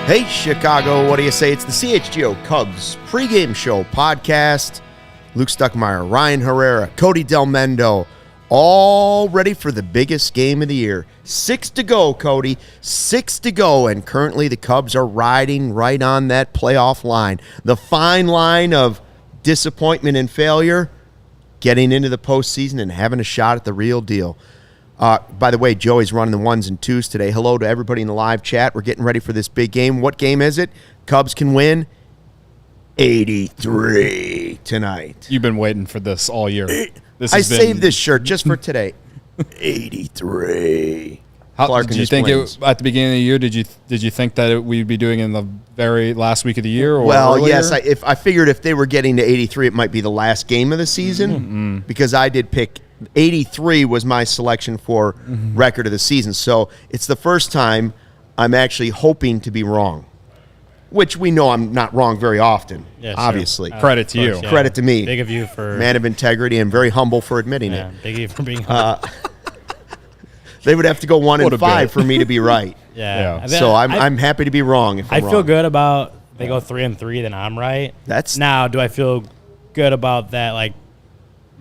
Hey, Chicago, what do you say? It's the CHGO Cubs Pregame Show podcast. Luke Stuckmeyer, Ryan Herrera, Cody Delmendo, all ready for the biggest game of the year. 6 to go, Cody. 6 to go, and currently the Cubs are riding right on that playoff line. The fine line of disappointment and failure, getting into the postseason and having a shot at the real deal. By the way, Joey's running the ones and twos today. Hello to everybody in the live chat. We're getting ready for this big game. What game is it? Cubs can win 83 tonight. You've been waiting for this all year. I saved this shirt just for today. 83. Did you think at the beginning of the year? Did you think that we'd be doing it in the very last week of the year? Or well, earlier? yes. I figured if they were getting to 83, it might be the last game of the season because I did pick 83 was my selection for record of the season. So it's the first time I'm actually hoping to be wrong, which we know I'm not wrong very often, obviously. Sure. Credit to you. Yeah. Credit to me. Big of you for... Man of integrity and very humble for admitting it. Big of you for being humble. They would have to go 1-5 for me to be right. Yeah. So I'm happy to be wrong if I'm wrong. I feel good about they go 3-3, then I'm right. Now, do I feel good about that, like,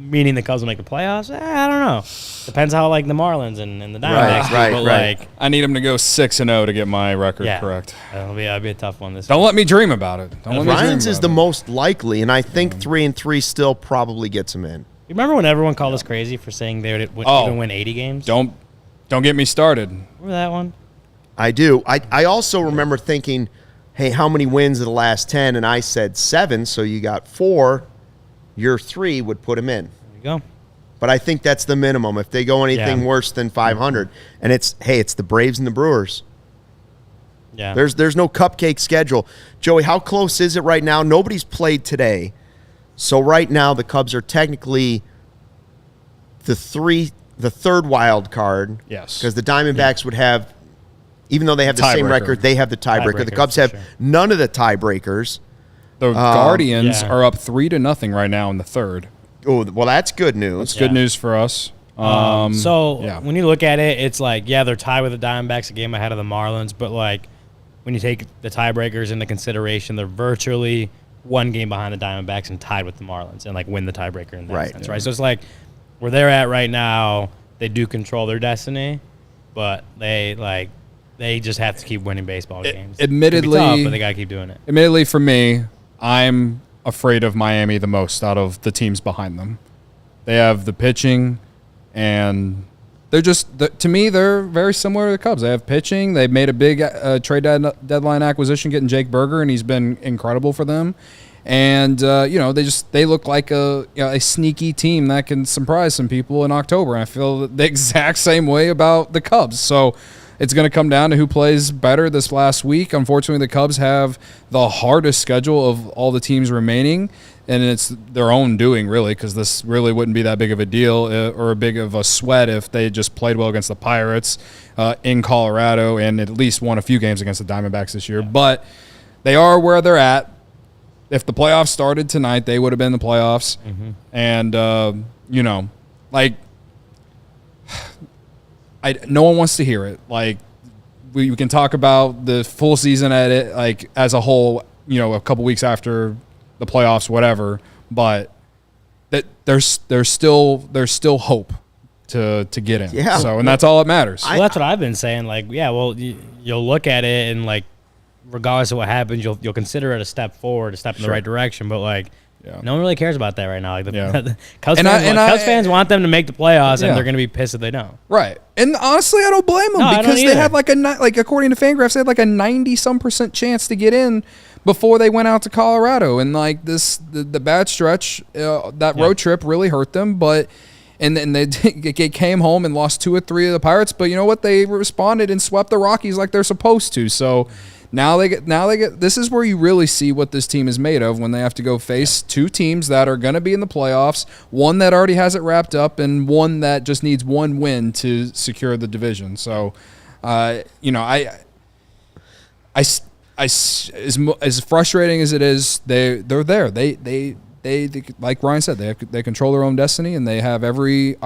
meaning the Cubs will make the playoffs? I don't know. Depends how, like, the Marlins and the Diamondbacks do. Right. Like, I need them to go 6-0 to get my record correct. That'll be a tough one this Don't week. let me dream about it. Ryan's is the most likely, and I think 3-3 still probably gets him in. You remember when everyone called us crazy for saying they would even win 80 games? Don't get me started. Remember that one? I do. I also remember thinking, hey, how many wins of the last 10? And I said 7, so you got 4. Your 3 would put him in. There you go. But I think that's the minimum. If they go anything worse than 500, and it's the Braves and the Brewers. Yeah. There's no cupcake schedule. Joey, how close is it right now? Nobody's played today. So right now the Cubs are technically the third wild card. Yes. Because the Diamondbacks would have, even though they have the same record, they have the tiebreaker. The Cubs have none of the tiebreakers. The Guardians are up 3-0 right now in the third. Oh, well, that's good news. That's good news for us. When you look at it, it's like, they're tied with the Diamondbacks, a game ahead of the Marlins, but like when you take the tiebreakers into consideration, they're virtually one game behind the Diamondbacks and tied with the Marlins and like win the tiebreaker in that sense, right? So it's like where they're at right now, they do control their destiny, but they just have to keep winning baseball games. Admittedly, it's tough, but they got to keep doing it. Admittedly, for me, I'm afraid of Miami the most out of the teams behind them. They have the pitching, and they're just, to me, they're very similar to the Cubs. They have pitching. They've made a big trade deadline acquisition getting Jake Berger, and he's been incredible for them. And, they look like a sneaky team that can surprise some people in October. And I feel the exact same way about the Cubs. So it's going to come down to who plays better this last week. Unfortunately, the Cubs have the hardest schedule of all the teams remaining, and it's their own doing, really, because this really wouldn't be that big of a deal or a big of a sweat if they just played well against the Pirates in Colorado and at least won a few games against the Diamondbacks this year. But they are where they're at. If the playoffs started tonight, they would have been in the playoffs. And, no one wants to hear it. Like, we can talk about the full season at it, like, as a whole, a couple weeks after the playoffs, whatever. But that there's still hope to get in. Yeah. So, and that's all that matters. Well, that's what I've been saying. Like, you'll look at it and, like, regardless of what happens, you'll consider it a step forward, a step in the right direction. But, like, no one really cares about that right now. Like the Cubs fans want them to make the playoffs, and they're going to be pissed if they don't. Right. And honestly, I don't blame them because they had according to Fangraphs, they had like a 90-some% chance to get in before they went out to Colorado. And like the bad stretch, that road trip really hurt them. But and then they came home and lost 2 or 3 of the Pirates. But you know what? They responded and swept the Rockies like they're supposed to. So. Now they get. This is where you really see what this team is made of when they have to go face 2 teams that are going to be in the playoffs, one that already has it wrapped up, and one that just needs one win to secure the division. So, as frustrating as it is, they're there. They like Ryan said, they control their own destiny, and they have every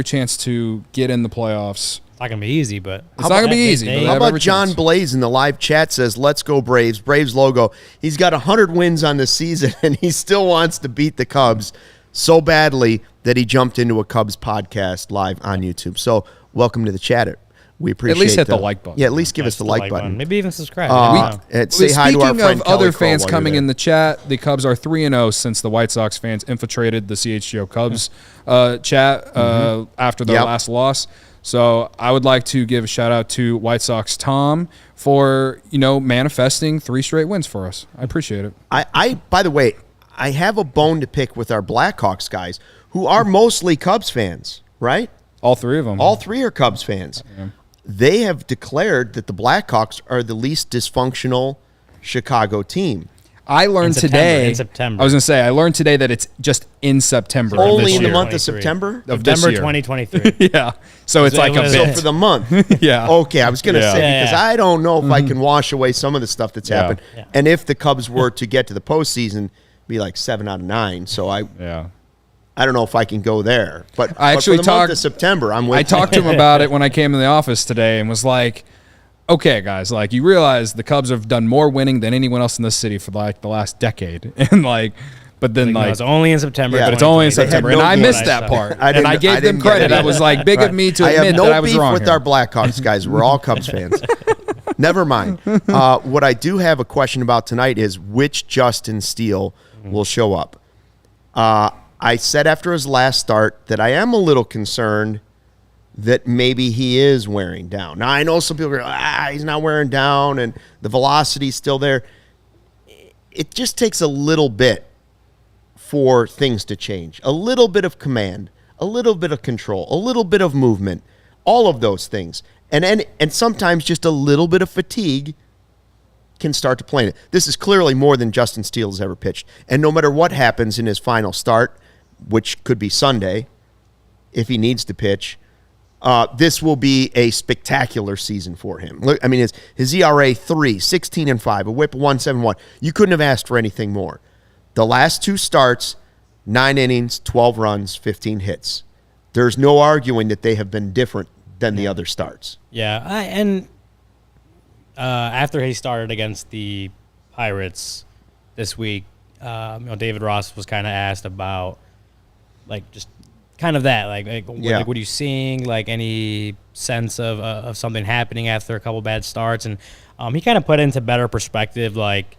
chance to get in the playoffs. not going to be easy, but it's not going to be easy. How about John Blaze in the live chat says, let's go Braves. Braves logo. He's got 100 wins on the season, and he still wants to beat the Cubs so badly that he jumped into a Cubs podcast live on YouTube. So welcome to the chat. We appreciate at least hit the like button. Yeah, at least give us the like button. Maybe even subscribe. Say hi to our friend Speaking of other Kelly fans Cole coming in the chat, the Cubs are 3-0 since the White Sox fans infiltrated the CHGO Cubs chat after their last loss. So I would like to give a shout out to White Sox Tom for manifesting 3 straight wins for us. I appreciate it. I by the way, I have a bone to pick with our Blackhawks guys who are mostly Cubs fans, right? All 3 of them. All 3 are Cubs fans. Yeah. They have declared that the Blackhawks are the least dysfunctional Chicago team. I learned today. In September. I was going to say, I learned today that it's just in September. Only in the month of September? September 2023. Yeah. So it's like a bit. So for the month. Yeah. Okay, I was going to say, because I don't know if I can wash away some of the stuff that's happened. Yeah. And if the Cubs were to get to the postseason, be like 7 out of 9. So I don't know if I can go there. But I actually for the month of September, I'm with I talked to him about it when I came in the office today and was like, okay, guys, like you realize the Cubs have done more winning than anyone else in the city for like the last decade. And but then it's only in September. Yeah, but it's only in September. And I missed that part. And I gave them credit. I was like, big of me to admit that I was wrong. I have no beef with our Blackhawks guys. We're all Cubs fans. Never mind. What I do have a question about tonight is which Justin Steele will show up. I said after his last start that I am a little concerned that maybe he is wearing down. Now, I know some people go, he's not wearing down and the velocity's still there. It just takes a little bit for things to change. A little bit of command, a little bit of control, a little bit of movement, all of those things. And sometimes just a little bit of fatigue can start to play in it. This is clearly more than Justin Steele has ever pitched. And no matter what happens in his final start, which could be Sunday, if he needs to pitch, this will be a spectacular season for him. Look, I mean, his ERA 3, 16-5, a WHIP 1.71. You couldn't have asked for anything more. The last 2 starts, 9 innings, 12 runs, 15 hits. There's no arguing that they have been different than the other starts. Yeah, and after he started against the Pirates this week, David Ross was kind of asked about, just kind of that, what are you seeing? Like any sense of something happening after a couple bad starts, and he kind of put into better perspective. Like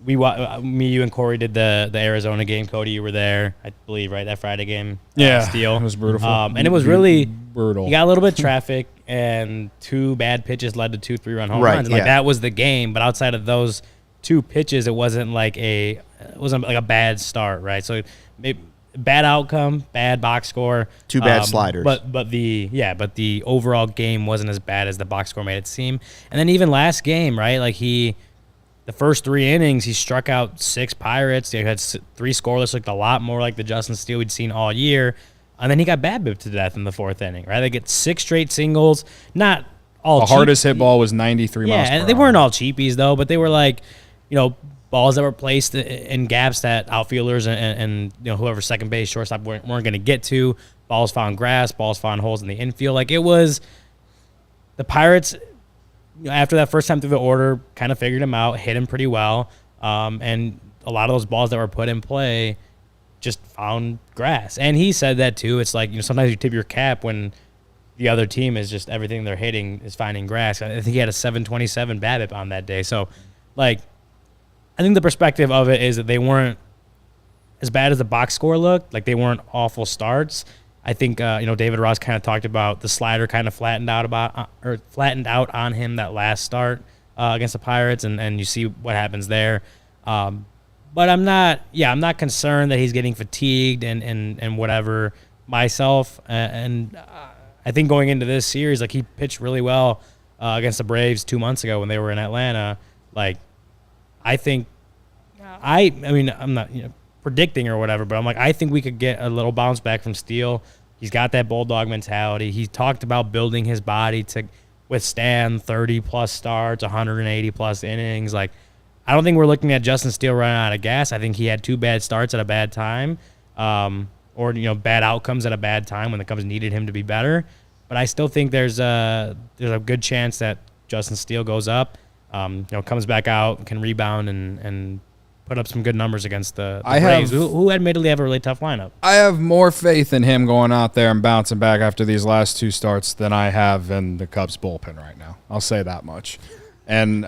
me, you, and Corey did the Arizona game. Cody, you were there, I believe, right? That Friday game. Yeah, Steele. It was brutal. And it was really brutal. You got a little bit of traffic, and 2 bad pitches led to 2 3-run home runs. And that was the game. But outside of those 2 pitches, it wasn't like a bad start, right? So maybe bad outcome, bad box score, 2 bad sliders. But the overall game wasn't as bad as the box score made it seem. And then even last game, right? Like the first 3 innings, he struck out 6 Pirates. They had 3 scoreless, looked a lot more like the Justin Steele we'd seen all year. And then he got BABIP to death in the 4th inning, right? They get 6 straight singles. Not all the hardest hit ball was 93 miles per hour. Yeah, they weren't all cheapies, though, but they were balls that were placed in gaps that outfielders and whoever second base, shortstop weren't going to get to. Balls found grass, balls found holes in the infield. Like, it was the Pirates, after that first time through the order, kind of figured him out, hit him pretty well, and a lot of those balls that were put in play just found grass. And he said that too. It's like, sometimes you tip your cap when the other team is just everything they're hitting is finding grass. I think he had a 727 BABIP on that day. So, I think the perspective of it is that they weren't as bad as the box score looked. Like, they weren't awful starts. I think David Ross kind of talked about the slider kind of flattened out on him that last start against the Pirates, and you see what happens there. But I'm not concerned that he's getting fatigued and whatever myself. And I think going into this series, he pitched really well against the Braves 2 months ago when they were in Atlanta. I think I'm not predicting or whatever, but I think we could get a little bounce back from Steele. He's got that bulldog mentality. He talked about building his body to withstand 30-plus starts, 180-plus innings. I don't think we're looking at Justin Steele running out of gas. I think he had 2 bad starts at a bad time, or bad outcomes at a bad time when the Cubs needed him to be better. But I still think there's a good chance that Justin Steele goes up, comes back out, can rebound and put up some good numbers against the Braves, who admittedly have a really tough lineup. I have more faith in him going out there and bouncing back after these last two starts than I have in the Cubs bullpen right now. I'll say that much. And,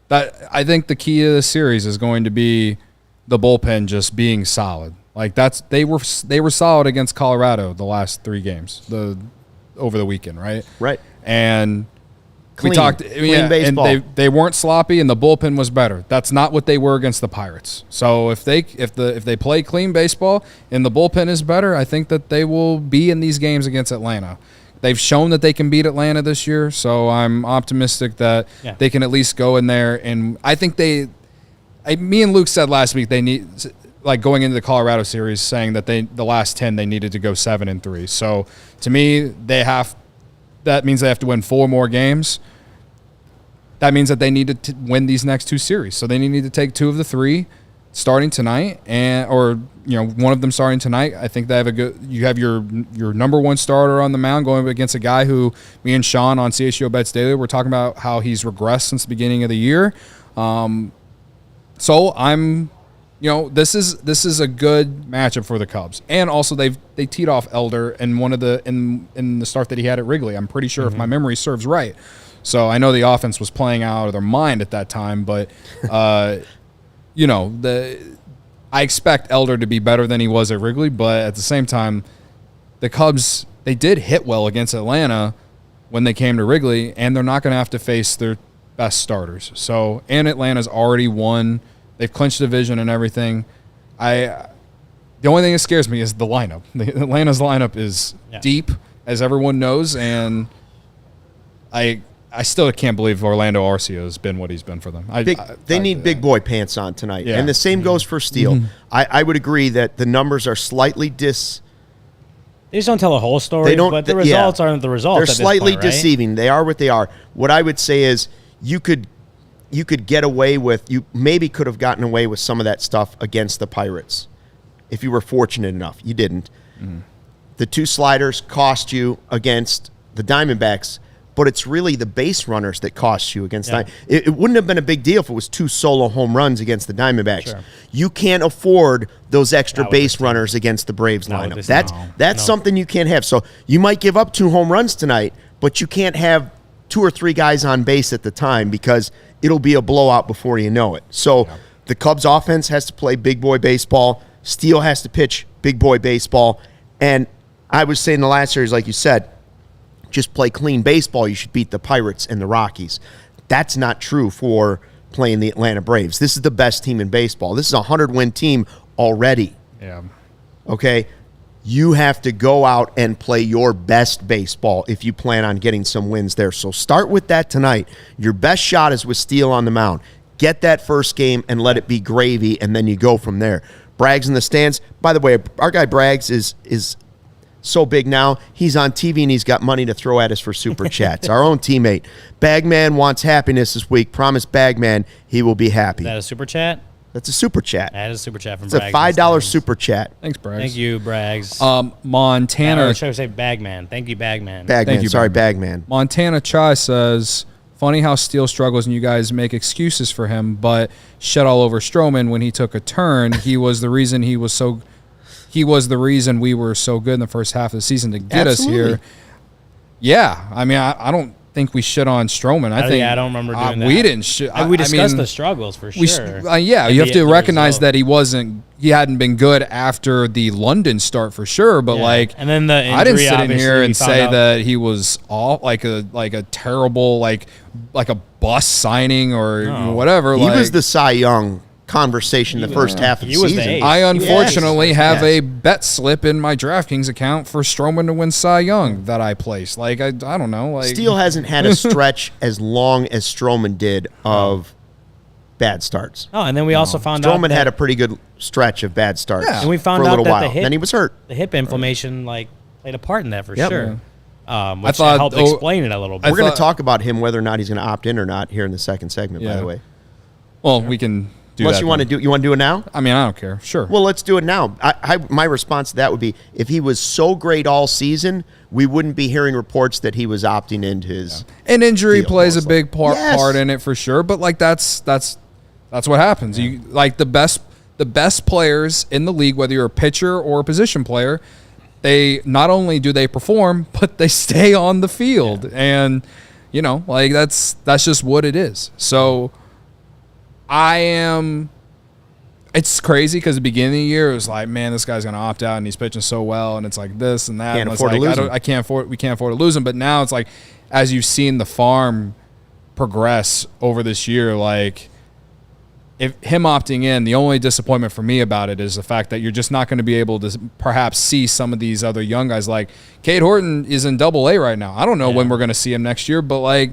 that I think the key to the series is going to be the bullpen just being solid. Like they were solid against Colorado the last 3 games over the weekend, right? Right. And Clean. we talked baseball. and they weren't sloppy and the bullpen was better. That's not what they were against the Pirates. So if they play clean baseball and the bullpen is better, I think that they will be in these games against Atlanta. They've shown that they can beat Atlanta this year, so I'm optimistic that they can at least go in there. And I think me and Luke said last week they need, like going into the Colorado series, saying that the last 10 they needed to go 7-3. So to me, that means they have to win 4 more games. That means that they need to win these next 2 series. So they need to take 2 of the 3 starting tonight, or one of them starting tonight. I think they have you have your number 1 starter on the mound going against a guy who me and Sean on CHGO Bets Daily were talking about how he's regressed since the beginning of the year. So I'm, this is a good matchup for the Cubs. And also they teed off Elder in one of in the start that he had at Wrigley. I'm pretty sure if my memory serves right. So I know the offense was playing out of their mind at that time, but I expect Elder to be better than he was at Wrigley, but at the same time, the Cubs, they did hit well against Atlanta when they came to Wrigley, and they're not going to have to face their best starters. So, and Atlanta's already won. They've clinched the division and everything. The only thing that scares me is the lineup. Atlanta's lineup is deep, as everyone knows, and I still can't believe Orlando Arcia has been what he's been for them. They need big boy pants on tonight. Yeah. And the same goes for Steele. I would agree that the numbers are slightly They just don't tell a whole story, but the results aren't the results. They're slightly point, right? deceiving. They are what they are. What I would say is you could get away with, you maybe could have gotten away with some of that stuff against the Pirates if you were fortunate enough. You didn't. The 2 sliders cost you against the Diamondbacks, but it's really the base runners that cost you against them. It wouldn't have been a big deal if it was 2 solo home runs against the Diamondbacks. Sure. You can't afford those extra base runners against the Braves lineup. That's something you can't have. So you might give up 2 home runs tonight, but you can't have 2 or 3 guys on base at the time because it'll be a blowout before you know it. So the Cubs offense has to play big boy baseball. Steele has to pitch big boy baseball. And I was saying the last series, like you said, just play clean baseball, you should beat the Pirates and the Rockies. That's not true for playing the Atlanta Braves. This is the best team in baseball. This is a 100-win team already. Yeah. Okay? You have to go out and play your best baseball if you plan on getting some wins there. So start with that tonight. Your best shot is with Steele on the mound. Get that first game and let it be gravy, and then you go from there. Braggs in the stands. By the way, our guy Braggs is so big now, he's on TV and he's got money to throw at us for super chats. Our own teammate. Bagman wants happiness this week. Promise Bagman he will be happy. Is that a super chat? That's a super chat. That is a super chat from Braggs. It's a $5 super chat. Thanks, Braggs. Thank you, Braggs. Montana. Or should I say Bagman? Thank you, Bagman. Thank you, sorry, Bagman. Montana Chai says, funny how Steele struggles and you guys make excuses for him, but shit all over Strowman when he took a turn. He was the reason we were so good in the first half of the season to get us here. Yeah, I mean, I don't think we shit on Strowman. I don't remember doing that. We didn't shit. We discussed the struggles for sure. You have to recognize that he hadn't been good after the London start for sure. But and then the injury, I didn't sit in here and say that he was all like a terrible like a bust signing or whatever. He was the Cy Young conversation the first half of the season. I unfortunately have a bet slip in my DraftKings account for Strowman to win Cy Young that I placed. Like I don't know. Like Steele hasn't had a stretch as long as Strowman did of bad starts. Oh, and then we also found out Strowman had a pretty good stretch of bad starts. Yeah. And we found for a out little that while. Then he was hurt. The hip inflammation played a part in that for sure. Which thought, helped explain it a little bit. We're going to talk about him whether or not he's going to opt in or not here in the second segment. By the way. Well, we can Unless you want to do it now? I mean, I don't care. Sure. Well, let's do it now. My response to that would be, if he was so great all season, we wouldn't be hearing reports that he was opting into his. And injury deal, plays a mostly. big part in it for sure. But like that's what happens. You like the best players in the league, whether you're a pitcher or a position player, they not only do they perform, but they stay on the field, and like that's just what it is. So. It's crazy because at the beginning of the year it was like, man, this guy's gonna opt out and he's pitching so well, and it's like this and that. Can't and afford to lose him. We can't afford to lose him. But now it's like, as you've seen the farm progress over this year, like if him opting in, the only disappointment for me about it is the fact that you're just not going to be able to perhaps see some of these other young guys. Like Cade Horton is in Double-A right now. I don't know when we're going to see him next year, but like.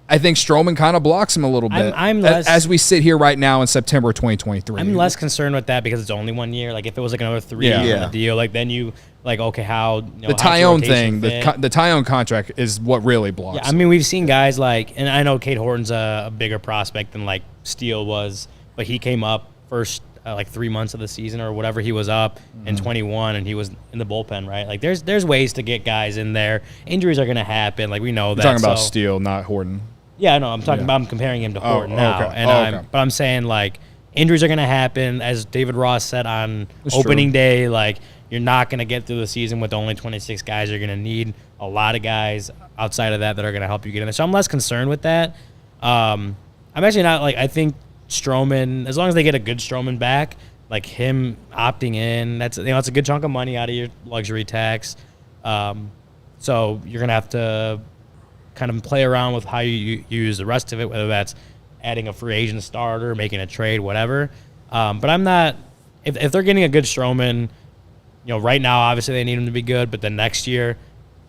I think Strowman kind of blocks him a little bit as we sit here right now in September 2023. I'm less concerned with that because it's only 1 year. Like if it was like another 3 year on the deal, like then you like, okay, how the Tyone thing, the Tyone contract is what really blocks. Yeah, I mean, we've seen guys like, and I know Cade Horton's a bigger prospect than like Steele was, but he came up first like 3 months of the season or whatever he was up in 21, and he was in the bullpen, right? Like there's ways to get guys in there. Injuries are going to happen, like we know that. You're talking about Steele, not Horton. Yeah, no, I'm talking about. I'm comparing him to Horton now, okay. But I'm saying like injuries are going to happen, as David Ross said on opening day. Like you're not going to get through the season with only 26 guys. You're going to need a lot of guys outside of that are going to help you get in there. So I'm less concerned with that. I'm actually not like, I think Strowman, as long as they get a good Strowman back, like him opting in, that's it's a good chunk of money out of your luxury tax. So you're going to have to kind of play around with how you use the rest of it, whether that's adding a free agent starter, making a trade, whatever. But I'm not – if they're getting a good Strowman, right now obviously they need him to be good, but then next year,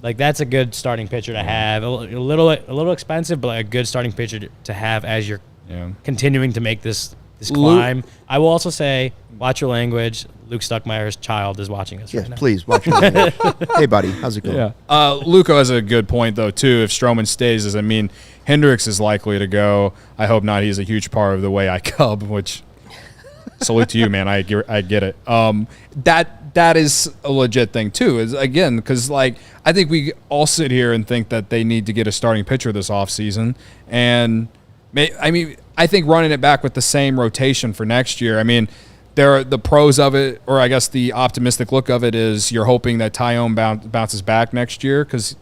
like that's a good starting pitcher to have. A little expensive, but like a good starting pitcher to have as you're continuing to make this climb. I will also say, watch your language. Luke Stuckmeyer's child is watching us right now. Please watch your language. Hey, buddy, how's it going? Yeah. Luco has a good point, though, too. If Strowman stays, Hendricks is likely to go. I hope not. He's a huge part of the way I Cub, which salute to you, man. I get it. That is a legit thing, too, is again, because, like, I think we all sit here and think that they need to get a starting pitcher this offseason. And, I think running it back with the same rotation for next year, there are the pros of it, or I guess the optimistic look of it is you're hoping that Tyone bounces back next year because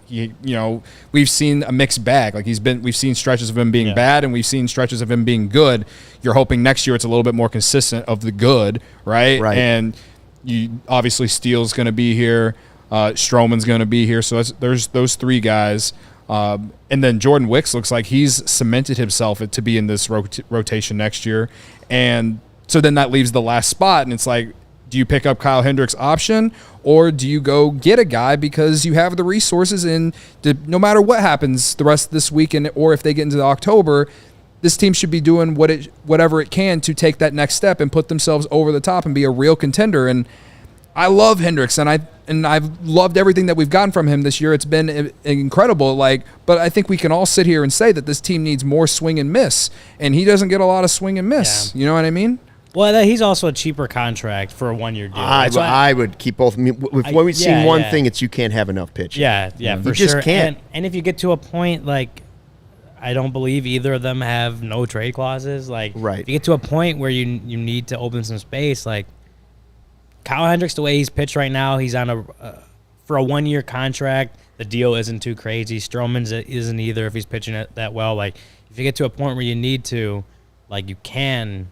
we've seen a mixed bag. Like we've seen stretches of him being bad and we've seen stretches of him being good. You're hoping next year it's a little bit more consistent of the good, right? Right. And you obviously Steele's going to be here, Strowman's going to be here. So there's those three guys. And then Jordan Wicks looks like he's cemented himself to be in this rotation next year. And so then that leaves the last spot, and it's like, do you pick up Kyle Hendricks' option, or do you go get a guy because you have the resources and no matter what happens the rest of this weekend, or if they get into October, this team should be doing whatever it can to take that next step and put themselves over the top and be a real contender. And I love Hendricks, and I've loved everything that we've gotten from him this year. It's been incredible. But I think we can all sit here and say that this team needs more swing and miss, and he doesn't get a lot of swing and miss. Yeah. You know what I mean? Well, he's also a cheaper contract for a 1 year deal. I would keep both. When we've seen one thing, it's you can't have enough pitching. Yeah, for you sure. Just can't. And if you get to a point, like, I don't believe either of them have no trade clauses. Like, right. If you get to a point where you need to open some space, like, Kyle Hendricks, the way he's pitched right now, he's on for a 1 year contract. The deal isn't too crazy. Strowman's isn't either if he's pitching it that well. Like, if you get to a point where you need to, like, you can.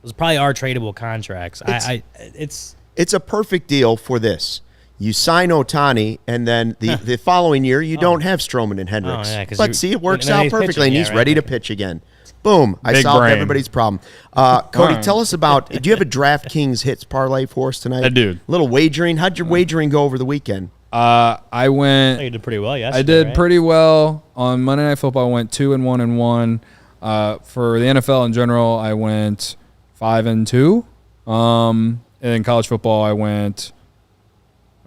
Those probably are tradable contracts. It's a perfect deal for this. You sign Ohtani, and then the following year you don't have Strowman and Hendricks. Oh, yeah, but see, it works out perfectly, and he's ready to pitch again. Boom! I solved everybody's problem. Cody, tell us about. Do you have a DraftKings hits parlay for us tonight? I do. A little wagering. How'd your wagering go over the weekend? I went. You did pretty well yesterday. I did pretty well on Monday Night Football. I went 2-1-1. For the NFL in general, I went 5-2. And in college football, I went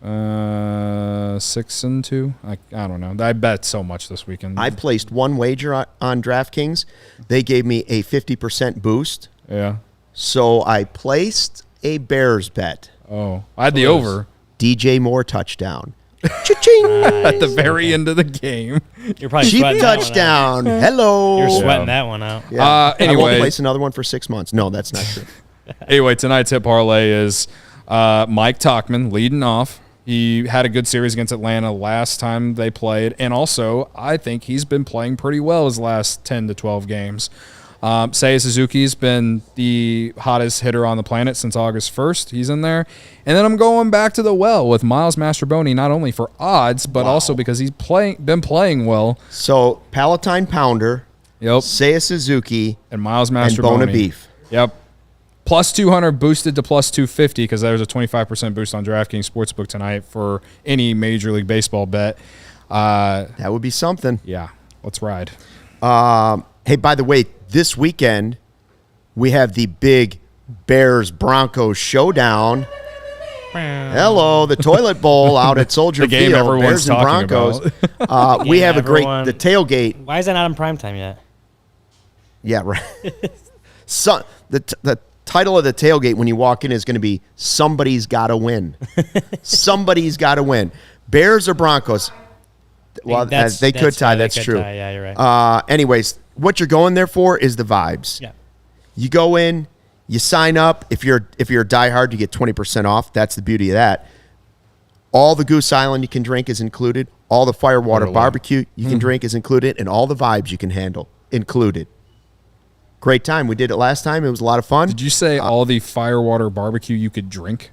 6-2. I don't know. I bet so much this weekend. I placed one wager on DraftKings. They gave me a 50% boost Yeah. So I placed a Bears bet. Oh, I had the over. DJ Moore touchdown. Cha-ching! At the very end of the game. You're probably Cheap sweating touchdown. Hello. You're sweating that one out. Yeah. I Anyway. won't place another one for 6 months. No, that's not true. Anyway, tonight's hit parlay is Mike Tauchman leading off. He had a good series against Atlanta last time they played, and also I think he's been playing pretty well his last 10 to 12 games. Seiya Suzuki's been the hottest hitter on the planet since August 1st. He's in there. And then I'm going back to the well with Miles Mastrobuoni, not only for odds, but also because he's been playing well. So, Palatine Pounder, Seiya Suzuki, and Miles Mastrobuoni. And Bona Beef. Yep. Plus 200 boosted to plus 250 because there's a 25% boost on DraftKings Sportsbook tonight for any Major League Baseball bet. That would be something. Yeah. Let's ride. Hey, by the way, this weekend, we have the big Bears-Broncos showdown. Hello, the toilet bowl out at Soldier The game Field. everyone's Bears and talking Broncos. about. We have the tailgate. Why is that not in primetime yet? Yeah, right. So the title of the tailgate when you walk in is going to be "Somebody's Got to Win." Somebody's got to win. Bears or Broncos? Well, they could tie. That's true. Yeah, you're right. Anyways, what you're going there for is the vibes. Yeah. You go in, you sign up. If you're a diehard, you get 20% off. That's the beauty of that. All the Goose Island you can drink is included. All the Firewater barbecue you can drink is included, and all the vibes you can handle included. Great time. We did it last time. It was a lot of fun. Did you say all the Firewater barbecue you could drink?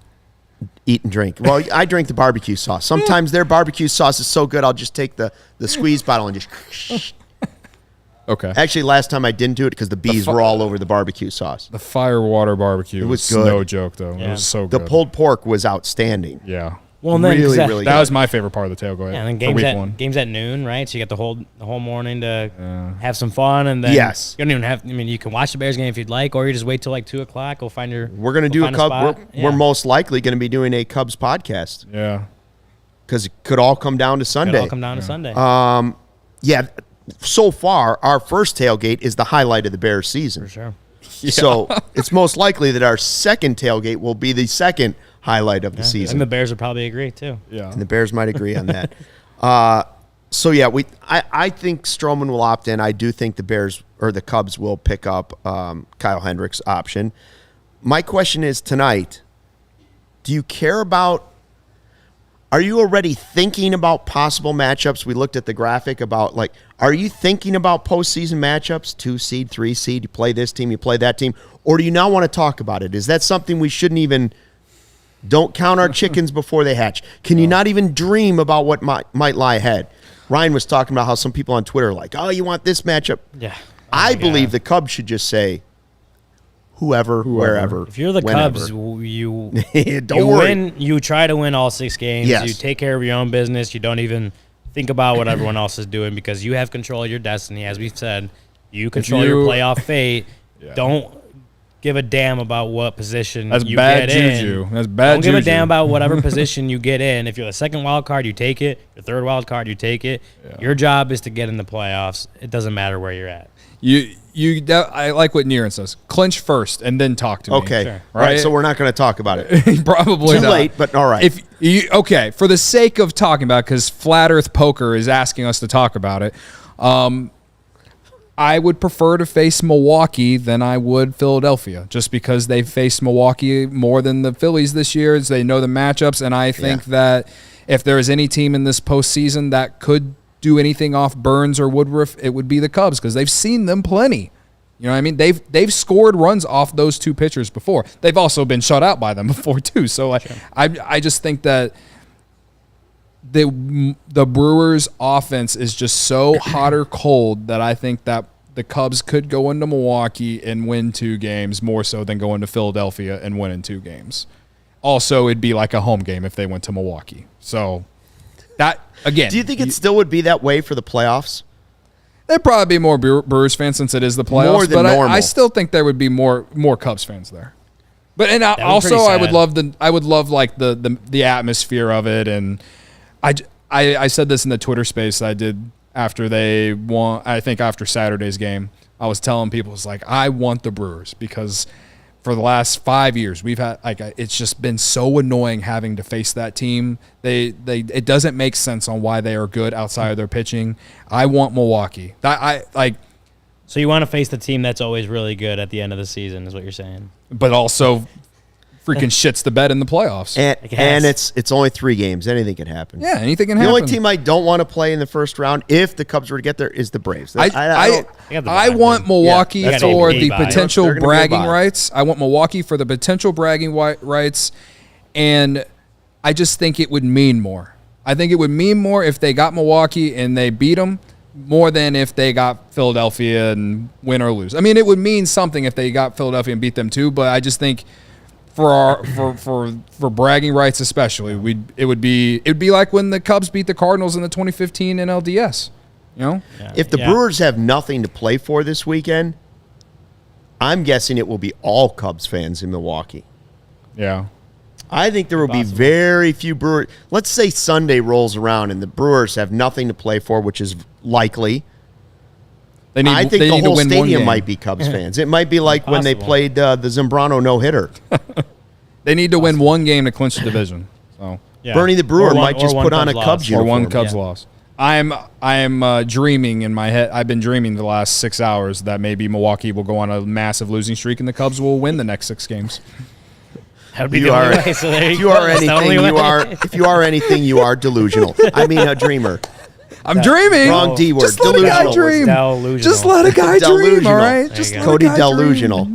Eat and drink. Well, I drink the barbecue sauce. Sometimes their barbecue sauce is so good, I'll just take the squeeze bottle and just... Okay. Actually, last time I didn't do it because the bees were all over the barbecue sauce. The Firewater barbecue was good. good. No joke, though. Yeah. It was so good. The pulled pork was outstanding. Yeah. Well, and then really, really that good. was my favorite part of the tailgate. Yeah, and then games at noon, right? So you got the whole morning to have some fun, and then Yes. you don't even have. I mean, you can watch the Bears game if you'd like, or you just wait till like 2:00. Go find your. We're going to do a Cubs. We're most likely going to be doing a Cubs podcast. Yeah. Because it could all come down to Sunday. It'll all come down to Sunday. Yeah. So far, our first tailgate is the highlight of the Bears season. For sure. Yeah. So it's most likely that our second tailgate will be the second highlight of the season. And the Bears would probably agree too. Yeah. And the Bears might agree on that. So yeah, I think Strowman will opt in. I do think the Bears or the Cubs will pick up Kyle Hendricks' option. My question is tonight, do you care about, are you already thinking about possible matchups? We looked at the graphic about are you thinking about postseason matchups, 2 seed, 3 seed, you play this team, you play that team, or do you not want to talk about it? Is that something we shouldn't even, don't count our chickens before they hatch? Can you not even dream about what might lie ahead? Ryan was talking about how some people on Twitter are like, oh, you want this matchup? Yeah. I believe the Cubs should just say, whoever, wherever. If you're the whenever. Cubs, you don't worry. win. You try to win all 6 games. Yes. You take care of your own business. You don't even think about what everyone else is doing because you have control of your destiny. As we've said, you control your playoff fate. Yeah. Don't give a damn about what position you get in. That's bad Don't juju. give a damn about whatever position you get in. If you're the second wild card, you take it. Your third wild card, you take it. Yeah. Your job is to get in the playoffs. It doesn't matter where you're at. I like what Niren says. Clinch first and then talk to me. Okay. Sure. All right. So we're not going to talk about it. Probably Too not. late, but all right. Okay, for the sake of talking about it, because Flat Earth Poker is asking us to talk about it, I would prefer to face Milwaukee than I would Philadelphia, just because they've faced Milwaukee more than the Phillies this year. They know the matchups, and I think that if there is any team in this postseason that could do anything off Burns or Woodruff, it would be the Cubs because they've seen them plenty. You know what I mean? They've scored runs off those two pitchers before. They've also been shut out by them before too. So I just think that the Brewers' offense is just so hot or cold that I think that the Cubs could go into Milwaukee and win 2 games more so than go into Philadelphia and win in 2 games. Also, it'd be like a home game if they went to Milwaukee. So that, again. Do you think it still would be that way for the playoffs? There'd probably be more Brewers fans since it is the playoffs. More than normal. I still think there would be more Cubs fans there. But also I would love the atmosphere of it, and I said this in the Twitter space I did after they won. I think after Saturday's game, I was telling people, it's like, I want the Brewers because for the last 5 years, we've had it's just been so annoying having to face that team. It doesn't make sense on why they are good outside of their pitching. I want Milwaukee. So you want to face the team that's always really good at the end of the season, is what you're saying? But also freaking shits the bed in the playoffs. And it's only 3 games. Anything can happen. Yeah, anything can happen. The only team I don't want to play in the first round, if the Cubs were to get there, is the Braves. I want Milwaukee for the potential bragging rights. I want Milwaukee for the potential bragging rights, and I just think it would mean more. I think it would mean more if they got Milwaukee and they beat them more than if they got Philadelphia and win or lose. I mean, it would mean something if they got Philadelphia and beat them too, but I just think for bragging rights especially, it would be like when the Cubs beat the Cardinals in the 2015 NLDS. You know? Yeah. If the Brewers have nothing to play for this weekend, I'm guessing it will be all Cubs fans in Milwaukee. Yeah. I think there will be very few Brewers. Let's say Sunday rolls around and the Brewers have nothing to play for, which is likely. I think the whole stadium might be Cubs fans. It might be like when they played the Zambrano no-hitter. They need to win one game to clinch the division. So Bernie the Brewer might just put on a Cubs uniform. Or one Cubs loss. I'm dreaming in my head. I've been dreaming the last 6 hours that maybe Milwaukee will go on a massive losing streak and the Cubs will win the next 6 games. If you are anything, you are delusional. I mean, a dreamer. I'm dreaming. Wrong D word. Just let a guy dream. Just let a guy dream, all right? Just Cody delusional.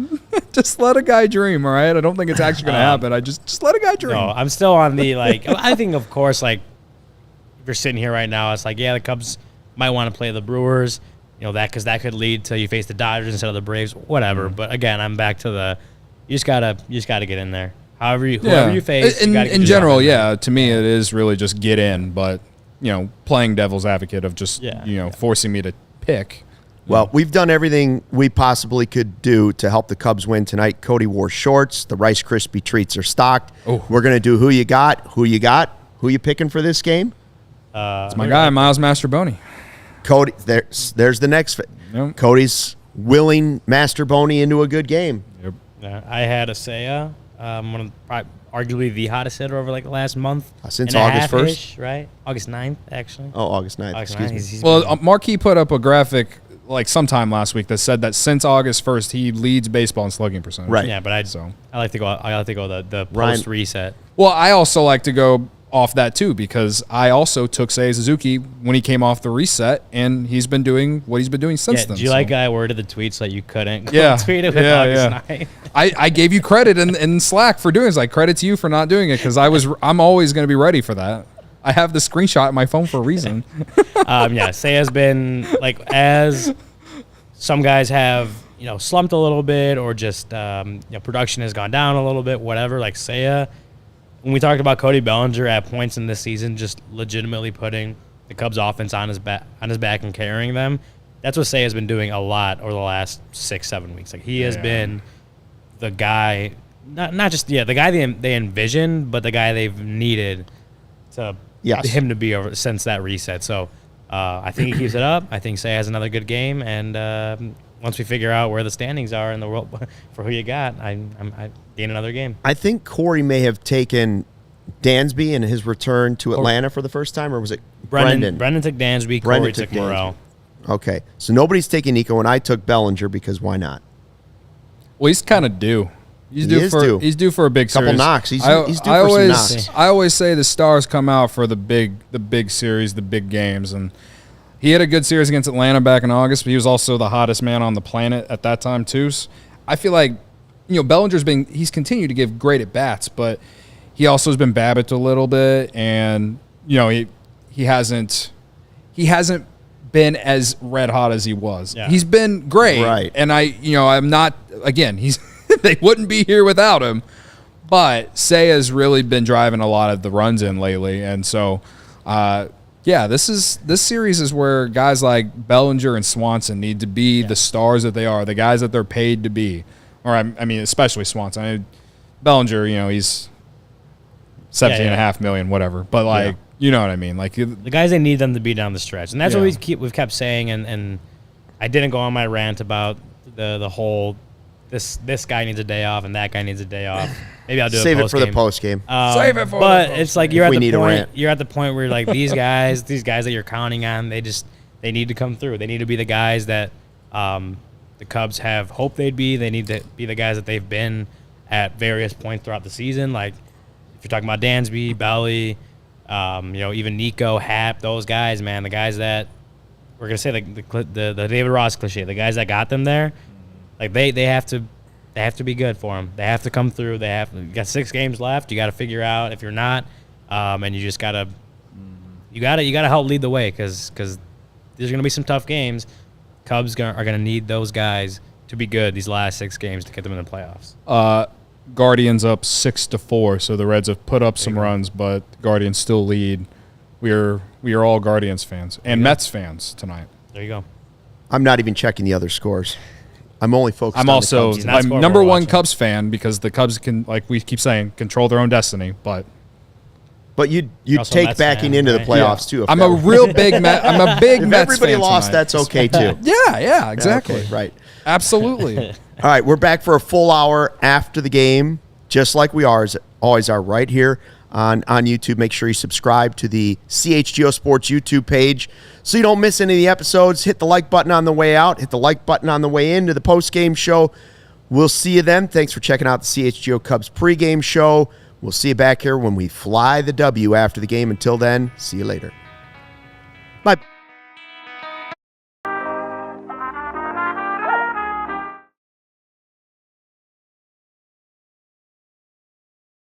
Just let a guy dream, all right? I don't think it's actually going to happen. I just let a guy dream. No, I'm still on the, I think, of course, if you're sitting here right now, it's like, yeah, the Cubs might want to play the Brewers, because that could lead to you face the Dodgers instead of the Braves, whatever. But again, I'm back to you just gotta get in there. Whoever you face. In general, to me, it is really just get in, but playing devil's advocate of just forcing me to pick. Well, we've done everything we possibly could do to help the Cubs win tonight. Cody wore shorts. The Rice Krispie treats are stocked. Oh. We're going to do who you got. Who you picking for this game? It's my guy, Miles Masterboni. Cody, there's the next. Yep. Cody's willing Masterboni into a good game. Yep. I had Seiya, one of arguably the hottest hitter over the last month. Since August 1st? Right? August 9th, actually. Oh, August 9th. Excuse me. Well, Marquis put up a graphic sometime last week that said that since August 1st, he leads baseball in slugging percentage. Right. Yeah, but I like to go the post reset. Well, I also like to go off that too because I also took Seiya Suzuki when he came off the reset, and he's been doing what he's been doing since then. Do you like I worded the tweet so that you couldn't tweet it with August 9th? I gave you credit in Slack for doing it. Credit to you for not doing it because I'm always going to be ready for that. I have the screenshot in my phone for a reason. Seiya's been as some guys have slumped a little bit or just production has gone down a little bit, whatever. Seiya, when we talked about Cody Bellinger at points in this season, just legitimately putting the Cubs offense on his back and carrying them, that's what Seiya's been doing a lot over the last 6-7 weeks. He has been the guy, not just the guy they envisioned, but the guy they've needed to him to be over since that reset. So I think he keeps it up. I think Seiya has another good game, and once we figure out where the standings are in the world for who you got, I gain another game. I think Corey may have taken Dansby in his return to Atlanta for the first time, or was it Brendan? Brendan took Dansby. Corey took Morel. Okay, so nobody's taking Nico, and I took Bellinger because why not? Well, he's kind of due. He's due for a big series. Couple knocks. He's due for some knocks. I always say the stars come out for the big series, the big games, and he had a good series against Atlanta back in August, but he was also the hottest man on the planet at that time too. So I feel like Bellinger's he's continued to give great at bats, but he also has been babbitt a little bit, and he hasn't been as red hot as he was. Yeah. He's been great, right? And I'm not again. They wouldn't be here without him. But Seiya's really been driving a lot of the runs in lately, and so this series is where guys like Bellinger and Swanson need to be the stars that they are, the guys that they're paid to be. Or I mean, especially Swanson. Bellinger, he's $17.5 million, whatever. But you know what I mean. The guys they need them to be down the stretch, and that's what we've kept saying, and I didn't go on my rant about the whole this guy needs a day off and that guy needs a day off. Maybe I'll do Save it it for the post game. Save it for but the it's like you're at we the need a point. rant. You're at the point where like these guys that you're counting on, they need to come through. They need to be the guys that the Cubs have hoped they'd be. They need to be the guys that they've been at various points throughout the season. Like if you're talking about Dansby, Belly, even Nico, Happ, those guys, man, the guys that we're gonna say the David Ross cliche, the guys that got them there, like they have to be good for them. They have to come through. You got 6 games left. You got to figure out if you're not, and you just gotta help lead the way because there's gonna be some tough games. Cubs are gonna need those guys to be good these last 6 games to get them in the playoffs. Guardians up 6-4, so the Reds have put up some runs, but the Guardians still lead. We are all Guardians fans and Mets fans tonight. There you go. I'm not even checking the other scores. I'm only focused I'm on also the Cubs. That's I'm what number we're one watching. Cubs fan because the Cubs can, like we keep saying, control their own destiny. But You'd also take Mets backing fan, into the right? playoffs too. If I'm that a were- real big Met. I'm a big If Mets everybody fan lost, tonight. that's okay too. Yeah, exactly. Okay, right. Absolutely. All right, we're back for a full hour after the game, just like we always are right here on YouTube. Make sure you subscribe to the CHGO Sports YouTube page so you don't miss any of the episodes. Hit the like button on the way out. Hit the like button on the way into the post-game show. We'll see you then. Thanks for checking out the CHGO Cubs pregame show. We'll see you back here when we fly the W after the game. Until then, see you later. Bye.